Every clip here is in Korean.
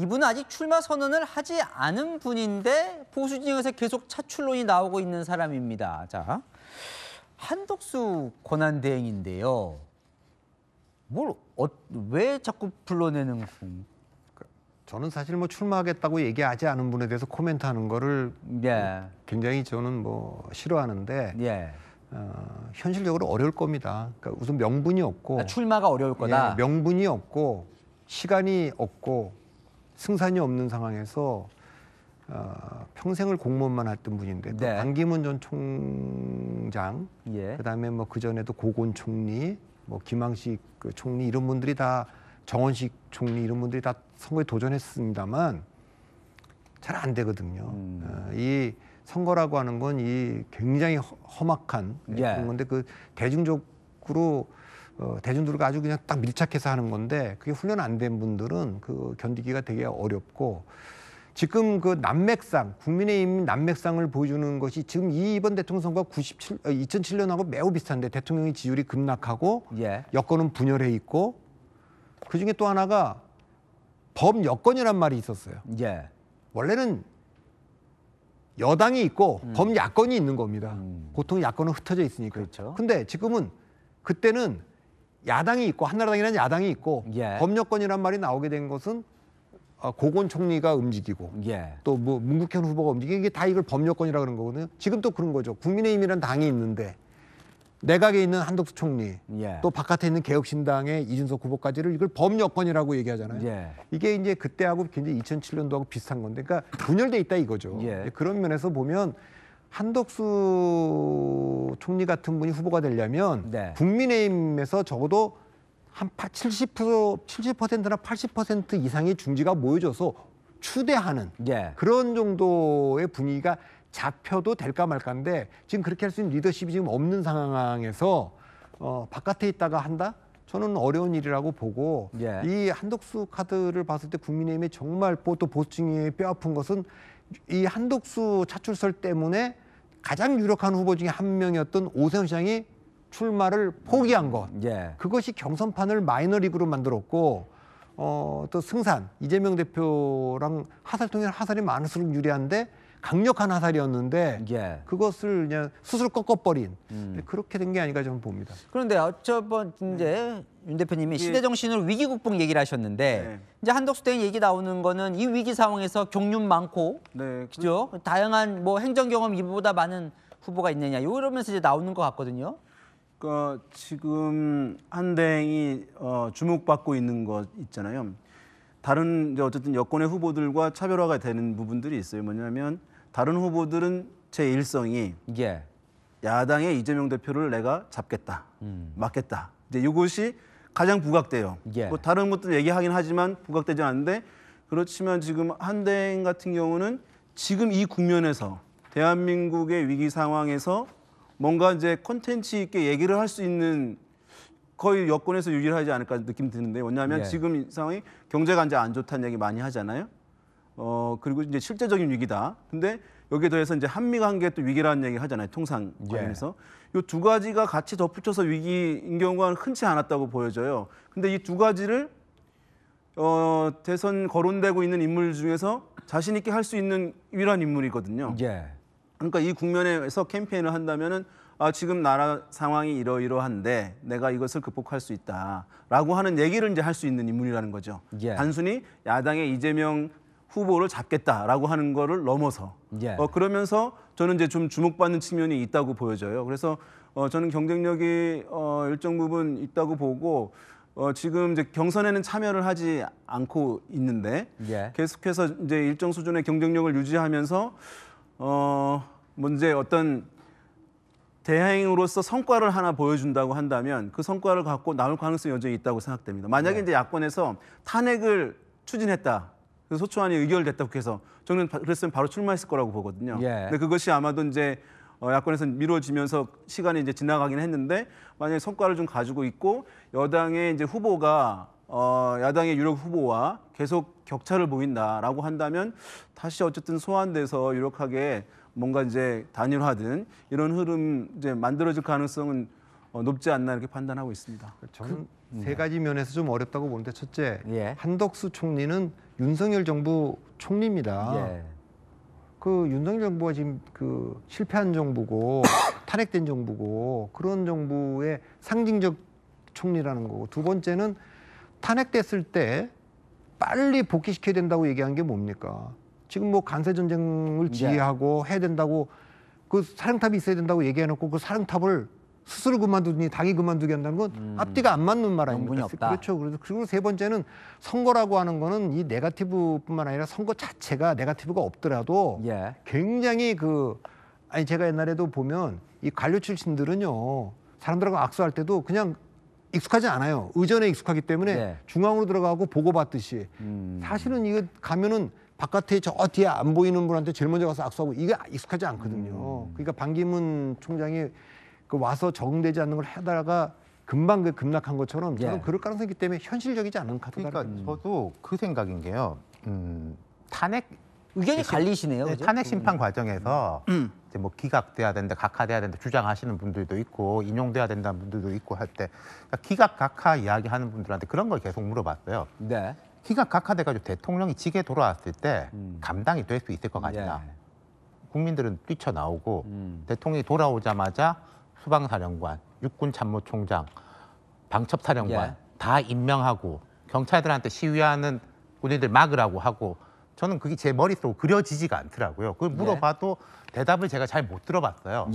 이분은 아직 출마 선언을 하지 않은 분인데 보수 진영에서 계속 차출론이 나오고 있는 사람입니다. 자, 한덕수 권한대행인데요. 왜 자꾸 불러내는 건? 저는 사실 뭐 출마하겠다고 얘기하지 않은 분에 대해서 코멘트하는 거를 예. 굉장히 저는 뭐 싫어하는데 예. 현실적으로 어려울 겁니다. 그러니까 우선 명분이 없고 출마가 어려울 거다. 명분이 없고 시간이 없고 승산이 없는 상황에서 평생을 공무원만 했던 분인데 또 네. 반기문 전 총장, 예. 그다음에 뭐 그 전에도 고건 총리, 뭐 김황식 그 총리 이런 분들이 다 정원식 총리 이런 분들이 다 선거에 도전했습니다만 잘 안 되거든요. 이 선거라고 하는 건 이 굉장히 험악한 그런 건데 그 대중적으로 대중들과 아주 그냥 딱 밀착해서 하는 건데 그게 훈련 안 된 분들은 그 견디기가 되게 어렵고 지금 그 난맥상 국민의힘 난맥상을 보여주는 것이 지금 이번 대통령 선거 2007년하고 매우 비슷한데 대통령의 지지율이 급락하고 여권은 분열해 있고 그 중에 또 하나가 범여권이란 말이 있었어요. 원래는 여당이 있고 범야권이 있는 겁니다. 보통 야권은 흩어져 있으니까. 그렇죠. 근데 지금은 그때는 야당이 있고 한나라당이라는 야당이 있고 범여권이란 말이 나오게 된 것은 고건 총리가 움직이고 또 뭐 문국현 후보가 움직이고 이게 다 이걸 범여권이라고 그러는 거거든요. 지금 또 그런 거죠. 국민의힘이라는 당이 있는데 내각에 있는 한덕수 총리 또 바깥에 있는 개혁신당의 이준석 후보까지를 이걸 범여권이라고 얘기하잖아요. 이게 이제 그때하고 굉장히 2007년도하고 비슷한 건데 그러니까 분열돼 있다 이거죠. 그런 면에서 보면 한덕수 총리 같은 분이 후보가 되려면 국민의힘에서 적어도 한 70%나 80% 이상의 중지가 모여져서 추대하는 그런 정도의 분위기가 잡혀도 될까 말까인데 지금 그렇게 할 수 있는 리더십이 지금 없는 상황에서 바깥에 있다가 한다? 저는 어려운 일이라고 보고 이 한덕수 카드를 봤을 때 국민의힘이 정말 또 보수층이 뼈아픈 것은 이 한덕수 차출설 때문에 가장 유력한 후보 중에 한 명이었던 오세훈 시장이 출마를 포기한 것. 그것이 경선판을 마이너리그로 만들었고 또 승산, 이재명 대표랑 하살통일 하살이 많을수록 유리한데 강력한 하살이었는데 그것을 그냥 수술 꺾어버린 그렇게 된 게 아닌가 저는 봅니다. 그런데 저번 이제 윤 대표님이 시대 정신으로 위기 극복 얘기를 하셨는데 이제 한덕수 대행 얘기 나오는 거는 이 위기 상황에서 경륜 많고 그죠? 다양한 뭐 행정 경험 이보다 많은 후보가 있느냐 이러면서 이제 나오는 것 같거든요. 그러니까 지금 한 대행이 주목받고 있는 것 있잖아요. 다른 이제 어쨌든 여권의 후보들과 차별화가 되는 부분들이 있어요. 뭐냐면 다른 후보들은 제 일성이 야당의 이재명 대표를 내가 잡겠다, 막겠다. 이제 이것이 가장 부각돼요. 뭐 다른 것도 얘기하긴 하지만 부각되지 않는데 그렇지만 지금 한대행 같은 경우는 지금 이 국면에서 대한민국의 위기 상황에서 뭔가 이제 콘텐츠 있게 얘기를 할 수 있는 거의 여권에서 유일하지 않을까 느낌 드는데 뭐냐면 지금 이 상황이 경제가 이제 안 좋다는 얘기 많이 하잖아요. 그리고 이제 실제적인 위기다. 근데 여기에 더해서 이제 한미 관계 또 위기라는 얘기 하잖아요. 통상 관련해서. 이 두 가지가 같이 덧붙여서 위기인 경우가 흔치 않았다고 보여져요. 근데 이 두 가지를 대선 거론되고 있는 인물 중에서 자신 있게 할 수 있는 유일한 인물이거든요. 그러니까 이 국면에서 캠페인을 한다면은 지금 나라 상황이 이러이러한데 내가 이것을 극복할 수 있다라고 하는 얘기를 이제 할 수 있는 인물이라는 거죠. 단순히 야당의 이재명 후보를 잡겠다라고 하는 거를 넘어서 그러면서 저는 이제 좀 주목받는 측면이 있다고 보여져요. 그래서 저는 경쟁력이 일정 부분 있다고 보고 지금 이제 경선에는 참여를 하지 않고 있는데 계속해서 이제 일정 수준의 경쟁력을 유지하면서 문제 어떤 대행으로서 성과를 하나 보여준다고 한다면 그 성과를 갖고 나올 가능성이 여전히 있다고 생각됩니다. 만약에 이제 야권에서 탄핵을 추진했다. 그래서 소추안이 의결됐다고 해서 저는 그랬으면 바로 출마했을 거라고 보거든요. 근데 그것이 아마도 이제 야권에서 미뤄지면서 시간이 이제 지나가긴 했는데 만약에 성과를 좀 가지고 있고 여당의 이제 후보가 야당의 유력 후보와 계속 격차를 보인다라고 한다면 다시 어쨌든 소환돼서 유력하게 뭔가 이제 단일화든 이런 흐름 이제 만들어질 가능성은 높지 않나 이렇게 판단하고 있습니다. 저는 세 가지 면에서 좀 어렵다고 보는데 첫째, 한덕수 총리는 윤석열 정부 총리입니다. 그 윤석열 정부가 지금 그 실패한 정부고 탄핵된 정부고 그런 정부의 상징적 총리라는 거고, 두 번째는 탄핵됐을 때 빨리 복귀시켜야 된다고 얘기한 게 뭡니까? 지금 뭐 간세 전쟁을 지휘하고 해야 된다고, 그 사령탑이 있어야 된다고 얘기해놓고 그 사령탑을 스스로 그만두니 당이 그만두게 한다는 건 앞뒤가 안 맞는 말 아닙니까? 그렇죠. 그리고 세 번째는 선거라고 하는 거는 이 네거티브뿐만 아니라 선거 자체가 네거티브가 없더라도 굉장히 아니 제가 옛날에도 보면 이 관료 출신들은요, 사람들하고 악수할 때도 그냥 익숙하지 않아요. 의전에 익숙하기 때문에 중앙으로 들어가고 보고받듯이. 사실은 이거 가면은 바깥에 저 뒤에 안 보이는 분한테 제일 먼저 가서 악수하고 이게 익숙하지 않거든요. 그러니까 반기문 총장이 와서 적응되지 않는 걸 하다가 금방 급락한 것처럼 저는 그럴 가능성이 있기 때문에 현실적이지 않은 카드다. 그러니까 저도 그 생각인 게요. 탄핵 의견이 갈리시네요. 네, 탄핵 심판 과정에서 이제 뭐 기각돼야 된다, 각하돼야 된다 주장하시는 분들도 있고 인용돼야 된다는 분들도 있고 할 때 그러니까 기각, 각하 이야기하는 분들한테 그런 걸 계속 물어봤어요. 기각, 각하돼가지고 대통령이 직에 돌아왔을 때 감당이 될 수 있을 것 같냐. 국민들은 뛰쳐나오고 대통령이 돌아오자마자 수방사령관, 육군참모총장, 방첩사령관 다 임명하고 경찰들한테 시위하는 군인들 막으라고 하고, 저는 그게 제 머릿속으로 그려지지가 않더라고요. 그걸 물어봐도 대답을 제가 잘 못 들어봤어요.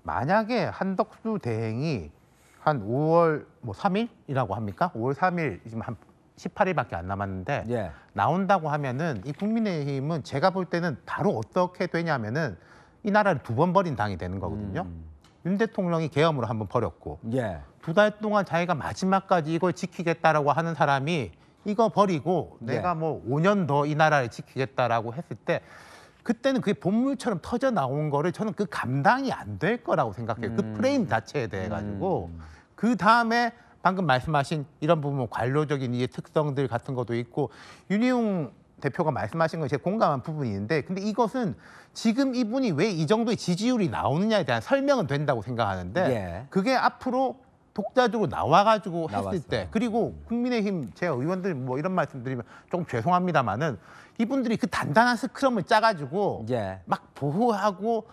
만약에 한덕수 대행이 한 5월 3일이라고 합니까? 5월 3일 지금 한 18일밖에 안 남았는데 나온다고 하면은 이 국민의힘은 제가 볼 때는 바로 어떻게 되냐면은 이 나라를 2번 버린 당이 되는 거거든요. 윤 대통령이 계엄으로 한번 버렸고 2달 동안 자기가 마지막까지 이걸 지키겠다라고 하는 사람이 이거 버리고 내가 뭐 5년 더 이 나라를 지키겠다라고 했을 때 그때는 그게 본물처럼 터져 나온 거를 저는 그 감당이 안 될 거라고 생각해요. 그 프레임 자체에 대해 가지고 그 다음에 방금 말씀하신 이런 부분 관료적인 이의 특성들 같은 것도 있고 윤희용 대표가 말씀하신 건 제가 공감한 부분인데, 근데 이것은 지금 이분이 왜 이 정도의 지지율이 나오느냐에 대한 설명은 된다고 생각하는데 그게 앞으로 독자적으로 나와가지고 했을 때, 그리고 국민의힘 제 의원들 뭐 이런 말씀드리면 조금 죄송합니다만은 이분들이 그 단단한 스크럼을 짜가지고 막 보호하고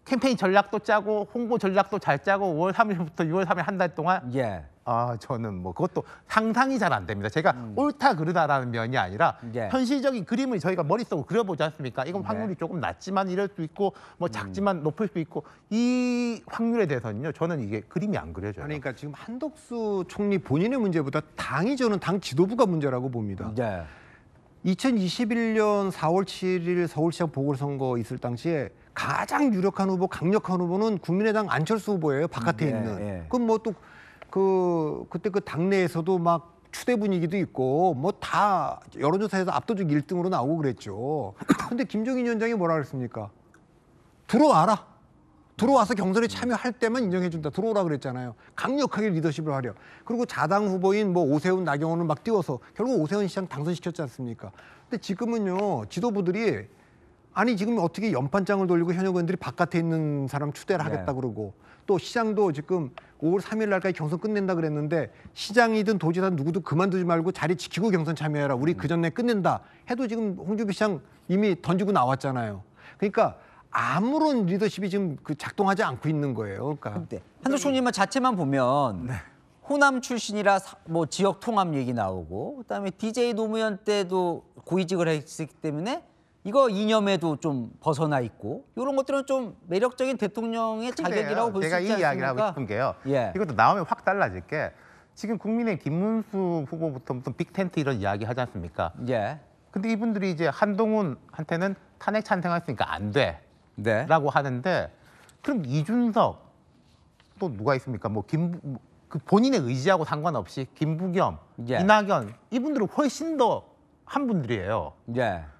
캠페인 전략도 짜고 홍보 전략도 잘 짜고 5월 3일부터 6월 3일 한 달 동안 저는 뭐 그것도 상상이 잘 안 됩니다. 제가 옳다 그르다라는 면이 아니라 현실적인 그림을 저희가 머릿속으로 그려보지 않습니까? 이건 확률이 조금 낮지만 이럴 수 있고 뭐 작지만 높을 수 있고, 이 확률에 대해서는요 저는 이게 그림이 안 그려져요. 그러니까 지금 한덕수 총리 본인의 문제보다 당이, 저는 당 지도부가 문제라고 봅니다. 2021년 4월 7일 서울시장 보궐선거 있을 당시에 가장 유력한 후보, 강력한 후보는 국민의당 안철수 후보예요. 바깥에 있는. 그럼 뭐 또 그때 그 당내에서도 막 추대 분위기도 있고 뭐 다 여론조사에서 압도적 1등으로 나오고 그랬죠. 근데 김종인 위원장이 뭐라 그랬습니까? 들어와라. 들어와서 경선에 참여할 때만 인정해준다. 들어오라 그랬잖아요. 강력하게 리더십을 하려. 그리고 자당 후보인 뭐 오세훈, 나경원을 막 띄워서 결국 오세훈 시장 당선시켰지 않습니까? 근데 지금은요, 지도부들이 아니 지금 어떻게 연판장을 돌리고 현역 의원들이 바깥에 있는 사람 추대를 하겠다 그러고, 또 시장도 지금 5월 3일 날까지 경선 끝낸다 그랬는데 시장이든 도지사든 누구도 그만두지 말고 자리 지키고 경선 참여해라. 우리 그 전에 끝낸다 해도 지금 홍준표 시장 이미 던지고 나왔잖아요. 그러니까 아무런 리더십이 지금 작동하지 않고 있는 거예요. 그러니까 한덕수 총리만 자체만 보면 호남 출신이라 뭐 지역 통합 얘기 나오고, 그다음에 DJ 노무현 때도 고위직을 했기 때문에 이거 이념에도 좀 벗어나 있고, 이런 것들은 좀 매력적인 대통령의 자격이라고 볼 수 있지 않습니까? 제가 이 이야기를 하고 싶은 게요. 이것도 나오면 확 달라질 게, 지금 국민의 김문수 후보부터 무슨 빅텐트 이런 이야기 하지 않습니까? 근데 이분들이 이제 한동훈한테는 탄핵 찬성했으니까 안 돼. 라고 하는데, 그럼 이준석 또 누가 있습니까? 뭐 그 본인의 의지하고 상관없이 김부겸, 이낙연 이분들은 훨씬 더 한 분들이에요.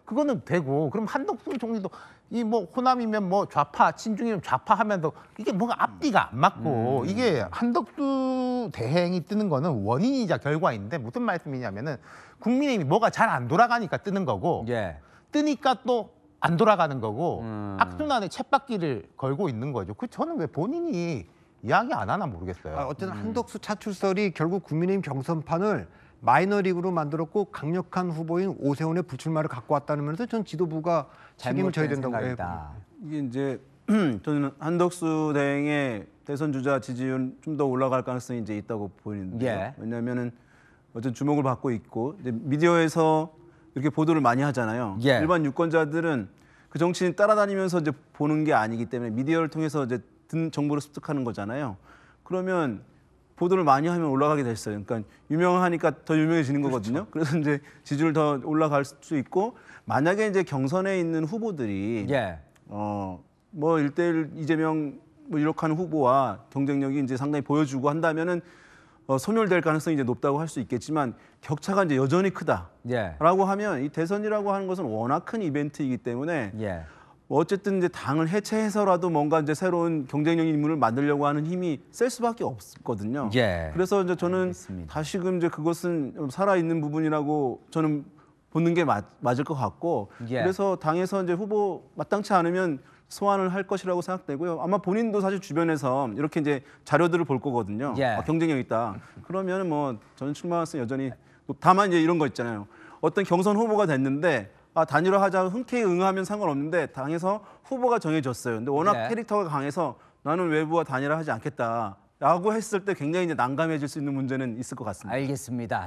그거는 되고, 그럼 한덕수 총리도 이 뭐 호남이면 뭐 좌파, 친중이면 좌파 하면서 이게 뭔가 앞뒤가 안 맞고, 이게 한덕수 대행이 뜨는 거는 원인이자 결과인데 무슨 말씀이냐면은 국민의힘이 뭐가 잘 안 돌아가니까 뜨는 거고, 뜨니까 또 안 돌아가는 거고, 악순환의 쳇바퀴를 걸고 있는 거죠. 저는 왜 본인이 이야기 안 하나 모르겠어요. 어쨌든 한덕수 차출설이 결국 국민의힘 경선판을 마이너리그로 만들었고 강력한 후보인 오세훈의 불출마를 갖고 왔다는 면에서 전 지도부가 책임을 져야 된다고 생각합니다. 이게 이제 저는 한덕수 대행의 대선 주자 지지율 좀 더 올라갈 가능성이 이제 있다고 보이는데요. 왜냐하면은 어쨌든 주목을 받고 있고 이제 미디어에서 이렇게 보도를 많이 하잖아요. 일반 유권자들은 그 정치인 따라다니면서 이제 보는 게 아니기 때문에 미디어를 통해서 이제 듣는 정보를 습득하는 거잖아요. 그러면 보도를 많이 하면 올라가게 됐어요. 그러니까 유명하니까 더 유명해지는 거거든요. 그래서 이제 지지율 더 올라갈 수 있고 만약에 이제 경선에 있는 후보들이 뭐 1대1 이재명 뭐 이렇게 하는 후보와 경쟁력이 이제 상당히 보여주고 한다면은 소멸될 가능성이 이제 높다고 할 수 있겠지만 격차가 이제 여전히 크다라고 하면 이 대선이라고 하는 것은 워낙 큰 이벤트이기 때문에 어쨌든 이제 당을 해체해서라도 뭔가 이제 새로운 경쟁력 인물을 만들려고 하는 힘이 셀 수밖에 없거든요. 그래서 이제 저는 알겠습니다. 다시금 이제 그것은 살아 있는 부분이라고 저는 보는 게 맞을 것 같고 그래서 당에서 이제 후보 마땅치 않으면 소환을 할 것이라고 생각되고요. 아마 본인도 사실 주변에서 이렇게 이제 자료들을 볼 거거든요. 경쟁력 있다. 그러면 뭐 저는 출마 가능성이 여전히 다만 이제 이런 거 있잖아요. 어떤 경선 후보가 됐는데 단일화하자 흔쾌히 응하면 상관없는데 당에서 후보가 정해졌어요. 근데 워낙 캐릭터가 강해서 나는 외부와 단일화하지 않겠다라고 했을 때 굉장히 이제 난감해질 수 있는 문제는 있을 것 같습니다. 알겠습니다.